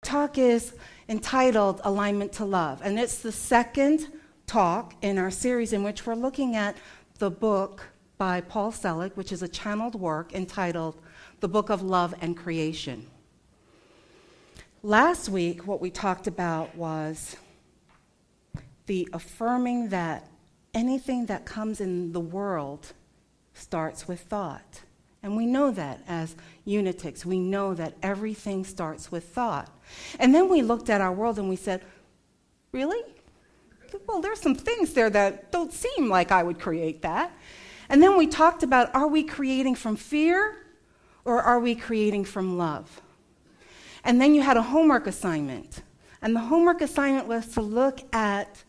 talk is entitled Alignment to Love, and it's the second talk in our series in which we're looking at the book by Paul Selig, which is a channeled work entitled The Book of Love and Creation. Last week, what we talked about was the affirming that anything that comes in the world starts with thought. And we know that as Unitics. We know that everything starts with thought. And then we looked at our world and we said, really? Well, there's some things there that don't seem like I would create that. And then we talked about, are we creating from fear or are we creating from love? And then you had a homework assignment. And the homework assignment was to look at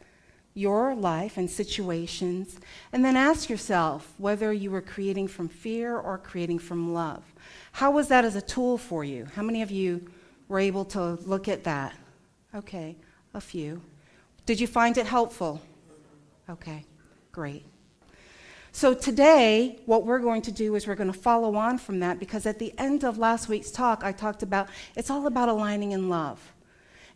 your life and situations and then ask yourself whether you were creating from fear or creating from love. How was that as a tool for you? How many of you were able to look at that? Okay, a few. Did you find it helpful? Okay, great. So today, what we're going to do is we're going to follow on from that, because at the end of last week's talk, I talked about it's all about aligning in love.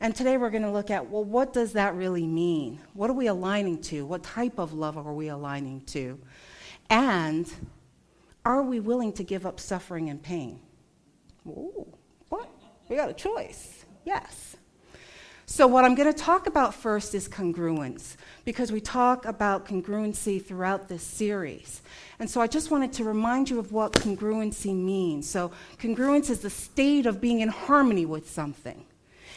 And today we're going to look at, well, what does that really mean? What are we aligning to? What type of love are we aligning to? And are we willing to give up suffering and pain? Ooh, what? We got a choice. Yes. So what I'm going to talk about first is congruence, because we talk about congruency throughout this series. And so I just wanted to remind you of what congruency means. So congruence is the state of being in harmony with something.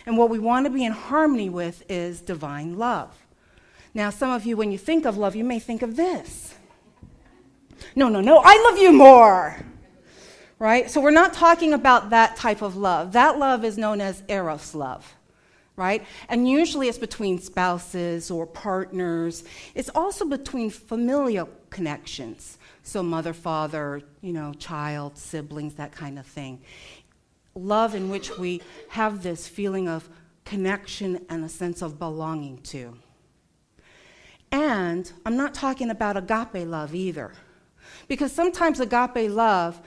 And what we want to be in harmony with is divine love. Now, some of you, when you think of love, you may think of this. No, I love you more. Right? So we're not talking about that type of love. That love is known as eros love. Right? And usually it's between spouses or partners. It's also between familial connections. So mother, father, child, siblings, that kind of thing. Love in which we have this feeling of connection and a sense of belonging to. And I'm not talking about agape love either. Because sometimes agape love,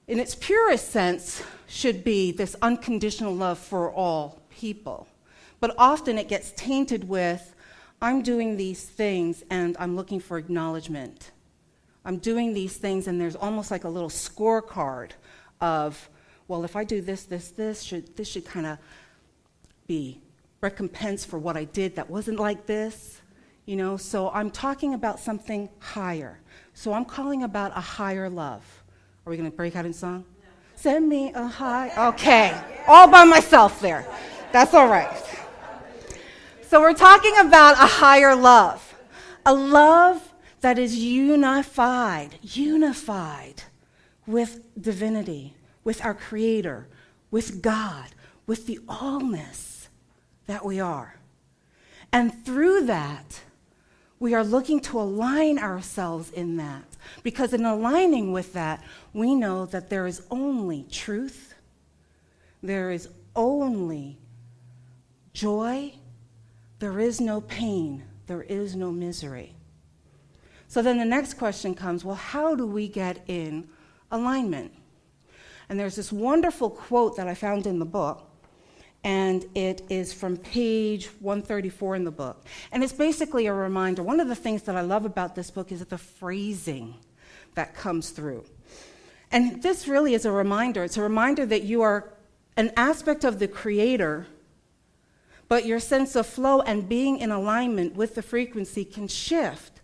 in its purest sense, should be this unconditional love for all people. But often it gets tainted with, I'm doing these things and I'm looking for acknowledgement. I'm doing these things and there's almost like a little scorecard of, well, if I do this should kind of be recompense for what I did that wasn't like this. So I'm talking about something higher. So I'm calling about a higher love. Are we going to break out in song? No. Send me a high. Okay, all by myself there. That's all right. So we're talking about a higher love, a love that is unified with divinity, with our Creator, with God, with the allness that we are. And through that, we are looking to align ourselves in that. Because in aligning with that, we know that there is only truth, there is only joy, there is no pain, there is no misery. So then the next question comes, well, how do we get in alignment? And there's this wonderful quote that I found in the book, and it is from page 134 in the book. And it's basically a reminder. One of the things that I love about this book is the phrasing that comes through. And this really is a reminder. It's a reminder that you are an aspect of the Creator, but your sense of flow and being in alignment with the frequency can shift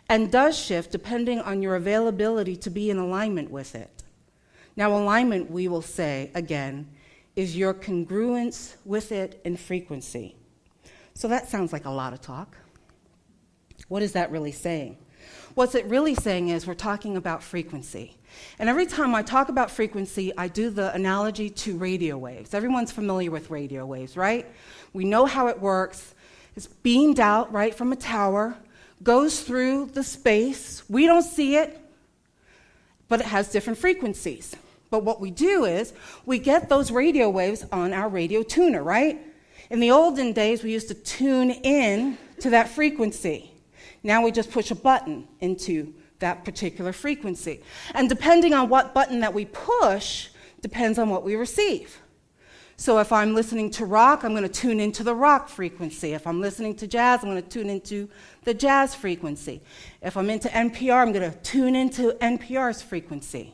and does shift depending on your availability to be in alignment with it. Now, alignment, we will say, again, is your congruence with it in frequency. So that sounds like a lot of talk. What is that really saying? What's it really saying is we're talking about frequency. And every time I talk about frequency, I do the analogy to radio waves. Everyone's familiar with radio waves, right? We know how it works. It's beamed out, right, from a tower, goes through the space. We don't see it, but it has different frequencies. But what we do is we get those radio waves on our radio tuner, right? In the olden days, we used to tune in to that frequency. Now we just push a button into that particular frequency. And depending on what button that we push, depends on what we receive. So if I'm listening to rock, I'm going to tune into the rock frequency. If I'm listening to jazz, I'm going to tune into the jazz frequency. If I'm into NPR, I'm going to tune into NPR's frequency,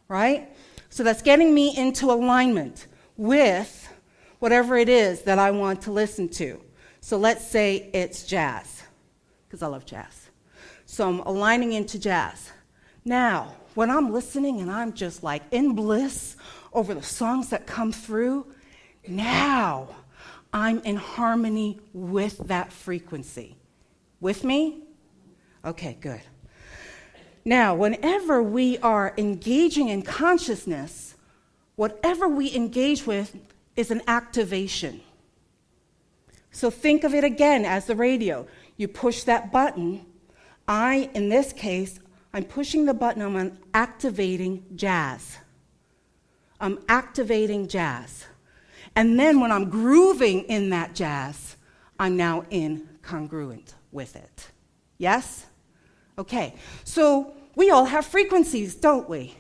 right? So that's getting me into alignment with whatever it is that I want to listen to. So let's say it's jazz, because I love jazz. So I'm aligning into jazz. Now, when I'm listening and I'm just like in bliss over the songs that come through, now I'm in harmony with that frequency. With me? Okay, good. Now, whenever we are engaging in consciousness, whatever we engage with is an activation. So think of it again as the radio. You push that button. In this case, I'm pushing the button, I'm activating jazz. I'm activating jazz. And then when I'm grooving in that jazz, I'm now in congruent with it. Yes? Okay, so we all have frequencies, don't we?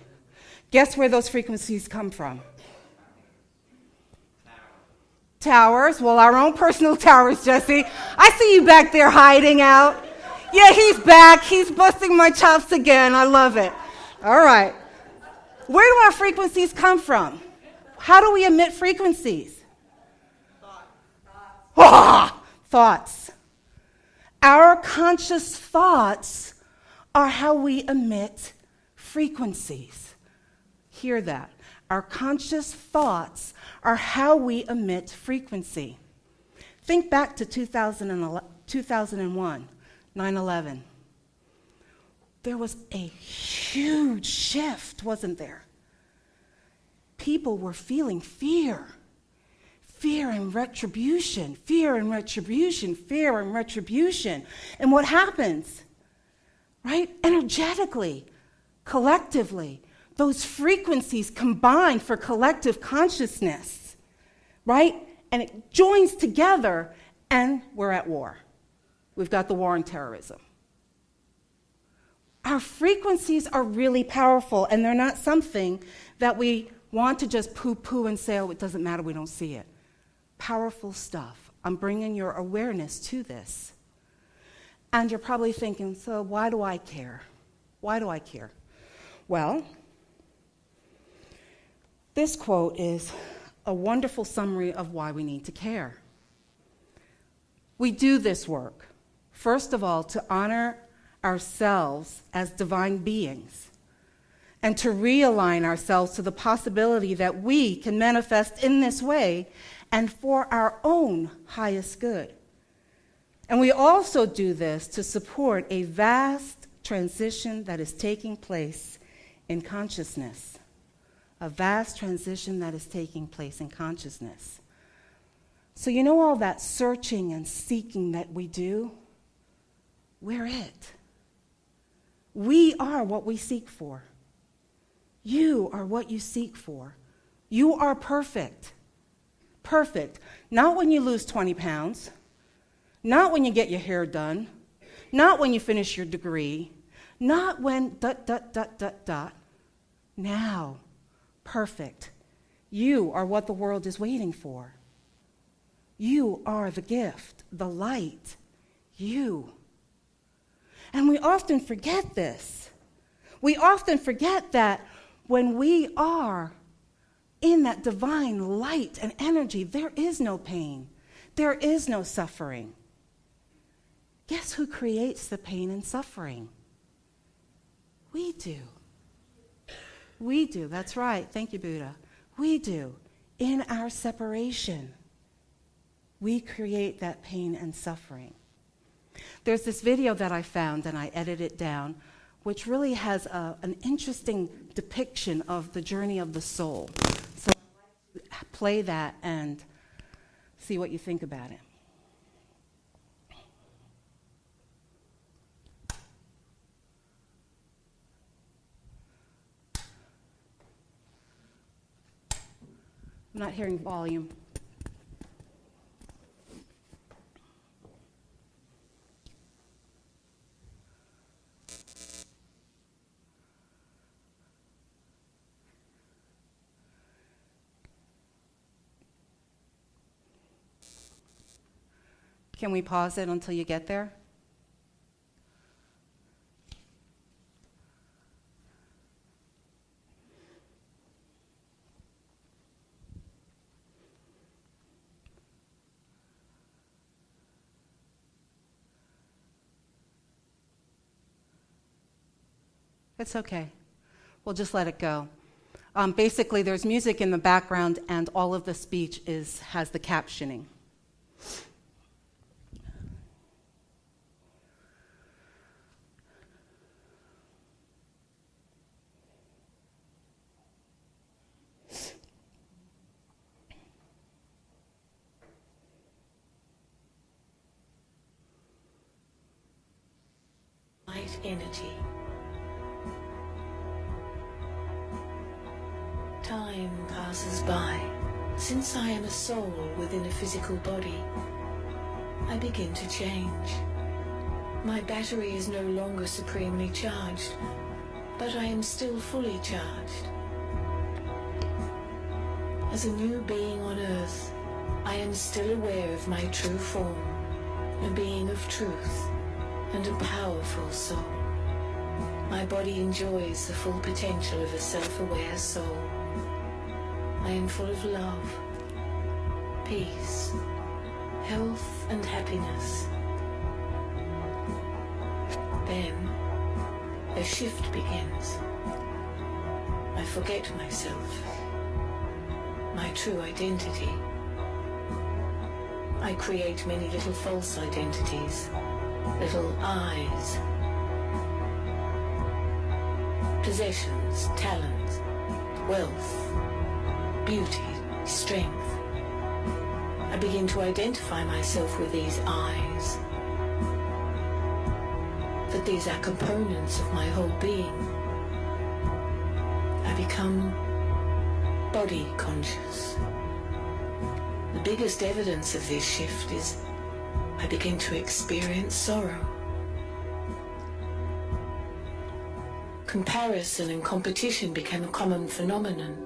Guess where those frequencies come from? Towers. Well, our own personal towers, Jesse. I see you back there hiding out. Yeah, he's back. He's busting my chops again. I love it. All right. Where do our frequencies come from? How do we emit frequencies? Thoughts. Our conscious thoughts are how we emit frequencies. Hear that. Our conscious thoughts are how we emit frequency. Think back to 2001, 9/11. There was a huge shift, wasn't there? People were feeling fear. Fear and retribution, fear and retribution, fear and retribution. And what happens? Right? Energetically, collectively, those frequencies combine for collective consciousness, right? And it joins together, and we're at war. We've got the war on terrorism. Our frequencies are really powerful, and they're not something that we want to just poo-poo and say, oh, it doesn't matter, we don't see it. Powerful stuff. I'm bringing your awareness to this. And you're probably thinking, so why do I care? Why do I care? Well, this quote is a wonderful summary of why we need to care. We do this work, first of all, to honor ourselves as divine beings and to realign ourselves to the possibility that we can manifest in this way and for our own highest good. And we also do this to support a vast transition that is taking place in consciousness. A vast transition that is taking place in consciousness. So you know all that searching and seeking that we do? We're it. We are what we seek for. You are what you seek for. You are perfect. Perfect. Not when you lose 20 pounds. Not when you get your hair done. Not when you finish your degree. Not when ... Now. Perfect. You are what the world is waiting for. You are the gift, the light. You. And we often forget this. We often forget that when we are in that divine light and energy, there is no pain. There is no suffering. Guess who creates the pain and suffering? We do. We do. That's right. Thank you, Buddha. We do. In our separation, we create that pain and suffering. There's this video that I found, and I edited it down, which really has an interesting depiction of the journey of the soul. So I'd like to play that and see what you think about it. I'm not hearing volume. Can we pause it until you get there? It's okay. We'll just let it go. Basically, there's music in the background, and all of the speech has the captioning. Light energy. Time passes by. Since I am a soul within a physical body, I begin to change. My battery is no longer supremely charged, but I am still fully charged. As a new being on Earth, I am still aware of my true form, a being of truth and a powerful soul. My body enjoys the full potential of a self-aware soul. I am full of love, peace, health and happiness. Then, a shift begins. I forget myself, my true identity. I create many little false identities, little I's. Possessions, talents, wealth, beauty, strength. I begin to identify myself with these I's. That these are components of my whole being. I become body conscious. The biggest evidence of this shift is I begin to experience sorrow. Comparison and competition became a common phenomenon.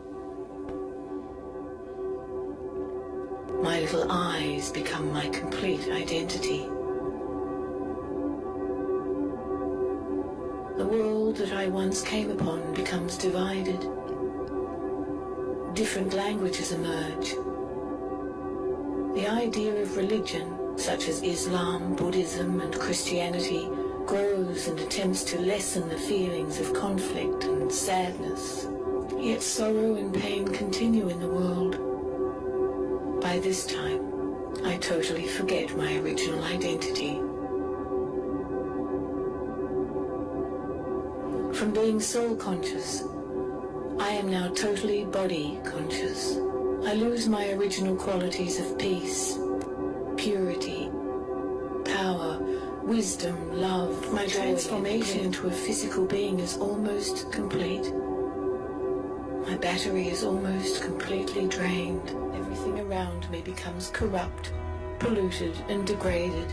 My little I's become my complete identity. The world that I once came upon becomes divided. Different languages emerge. The idea of religion, such as Islam, Buddhism, and Christianity, grows and attempts to lessen the feelings of conflict and sadness. Yet sorrow and pain continue in the world. By this time, I totally forget my original identity. From being soul conscious, I am now totally body conscious. I lose my original qualities of peace, purity, power, wisdom, love. My transformation into a physical being is almost complete. My battery is almost completely drained. Everything around me becomes corrupt, polluted, and degraded.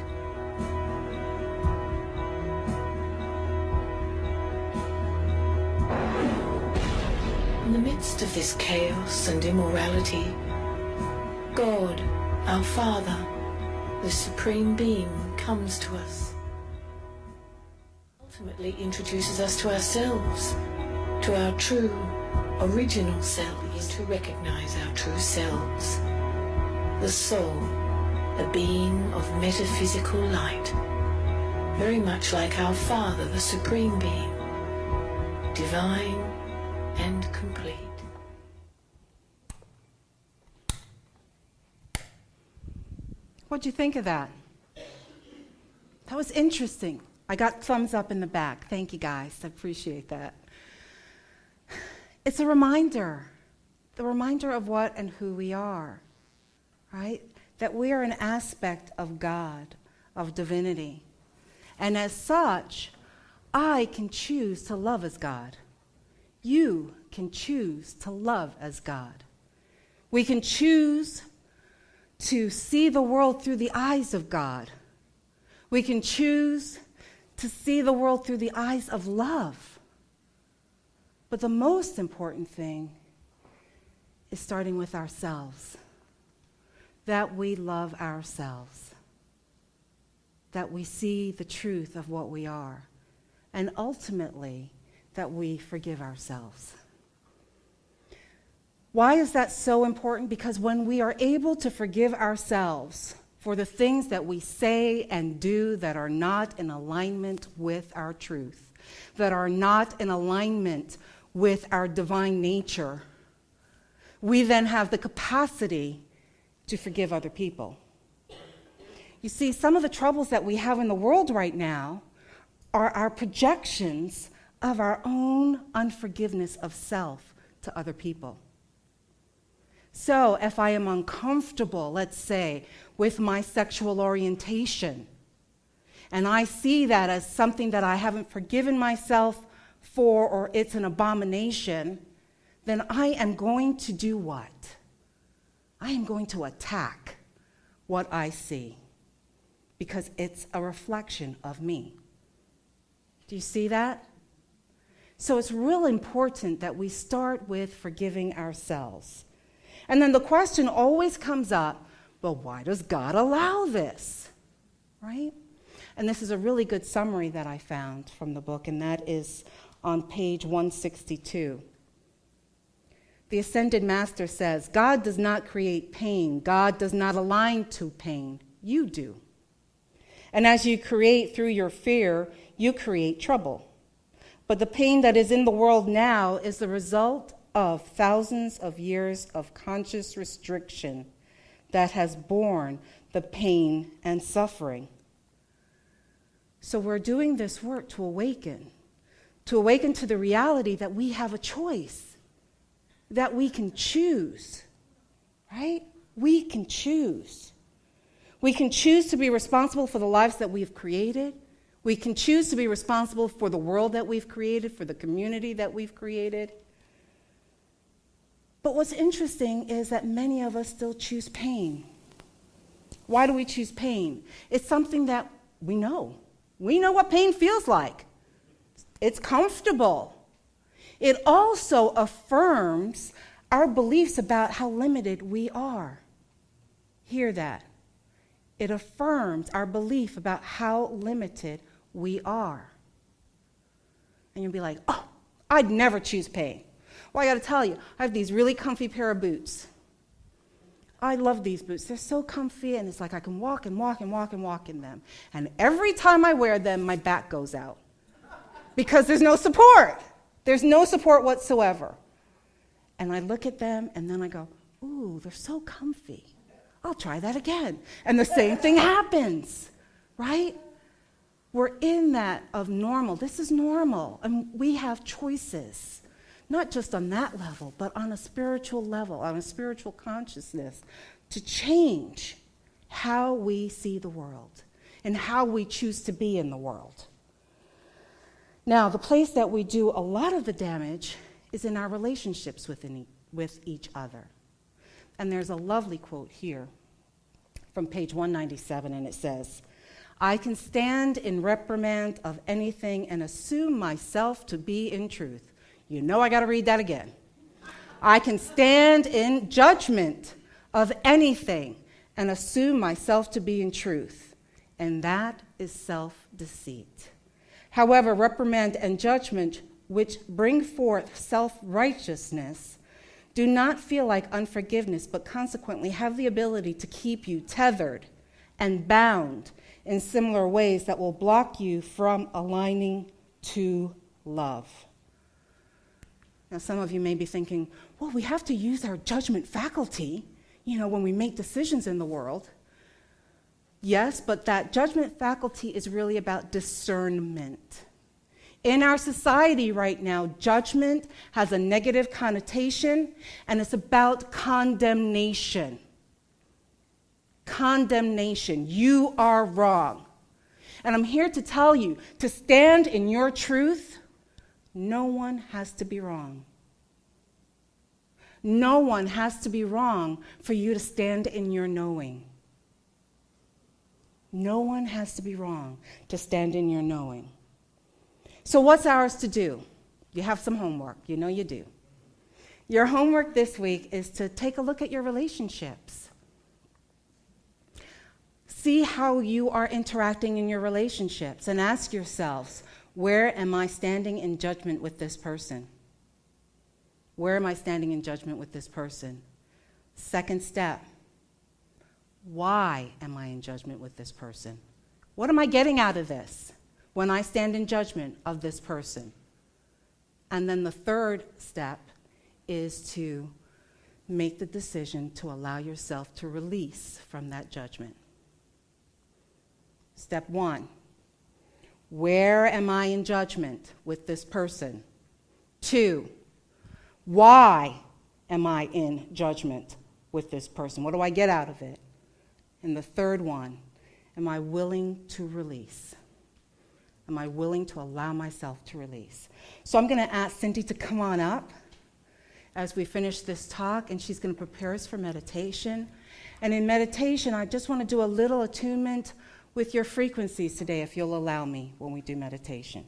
In the midst of this chaos and immorality, God, our Father, the Supreme Being, comes to us. Ultimately introduces us to ourselves, to our true, original self. Begin to recognize our true selves. The soul, a being of metaphysical light, very much like our Father, the Supreme Being, divine and complete. What'd you think of that? That was interesting. I got thumbs up in the back. Thank you, guys. I appreciate that. It's a reminder, the reminder of what and who we are, right? That we are an aspect of God, of divinity. And as such, I can choose to love as God. You can choose to love as God. We can choose to see the world through the eyes of God. We can choose to see the world through the eyes of love. But the most important thing is starting with ourselves, that we love ourselves. that we see the truth of what we are, and ultimately that we forgive ourselves. Why is that so important? Because when we are able to forgive ourselves for the things that we say and do that are not in alignment with our truth, that are not in alignment with our divine nature, we then have the capacity to forgive other people. You see, some of the troubles that we have in the world right now are our projections of our own unforgiveness of self to other people. So if I am uncomfortable, let's say, with my sexual orientation, and I see that as something that I haven't forgiven myself for, or it's an abomination, then I am going to do what? I am going to attack what I see, because it's a reflection of me. Do you see that? So it's real important that we start with forgiving ourselves. And then the question always comes up, well, why does God allow this? Right? And this is a really good summary that I found from the book, and that is on page 162. The Ascended Master says, God does not create pain. God does not align to pain. You do. And as you create through your fear, you create trouble. But the pain that is in the world now is the result of thousands of years of conscious restriction that has borne the pain and suffering. So we're doing this work to awaken to the reality that we have a choice, that we can choose, right? We can choose. We can choose to be responsible for the lives that we've created. We can choose to be responsible for the world that we've created, for the community that we've created. But what's interesting is that many of us still choose pain. Why do we choose pain? It's something that we know. We know what pain feels like. It's comfortable. It also affirms our beliefs about how limited we are. Hear that. It affirms our belief about how limited we are. And you'll be like, oh, I'd never choose pain. Well, I got to tell you, I have these really comfy pair of boots. I love these boots. They're so comfy, and it's like I can walk and walk and walk and walk in them. And every time I wear them, my back goes out because there's no support. There's no support whatsoever. And I look at them, and then I go, ooh, they're so comfy. I'll try that again. And the same thing happens, right? We're in that of normal. This is normal, and we have choices. Not just on that level, but on a spiritual level, on a spiritual consciousness, to change how we see the world and how we choose to be in the world. Now, the place that we do a lot of the damage is in our relationships with each other. And there's a lovely quote here from page 197, and it says, I can stand in reprimand of anything and assume myself to be in truth. You know I got to read that again. I can stand in judgment of anything and assume myself to be in truth, and that is self-deceit. However, reprimand and judgment, which bring forth self-righteousness, do not feel like unforgiveness, but consequently have the ability to keep you tethered and bound in similar ways that will block you from aligning to love. Now, some of you may be thinking, well, we have to use our judgment faculty, when we make decisions in the world. Yes, but that judgment faculty is really about discernment. In our society right now, judgment has a negative connotation, and it's about condemnation. Condemnation. You are wrong. And I'm here to tell you, to stand in your truth, no one has to be wrong. No one has to be wrong for you to stand in your knowing. No one has to be wrong to stand in your knowing. So what's ours to do? You have some homework. You know you do. Your homework this week is to take a look at your relationships. see how you are interacting in your relationships and ask yourselves, where am I standing in judgment with this person? Where am I standing in judgment with this person? Second step, why am I in judgment with this person? What am I getting out of this when I stand in judgment of this person? And then the third step is to make the decision to allow yourself to release from that judgment. Step 1, where am I in judgment with this person? 2, why am I in judgment with this person? What do I get out of it? And the third one, am I willing to release? Am I willing to allow myself to release? So I'm going to ask Cindy to come on up as we finish this talk, and she's going to prepare us for meditation. And in meditation, I just want to do a little attunement with your frequencies today, if you'll allow me, when we do meditation.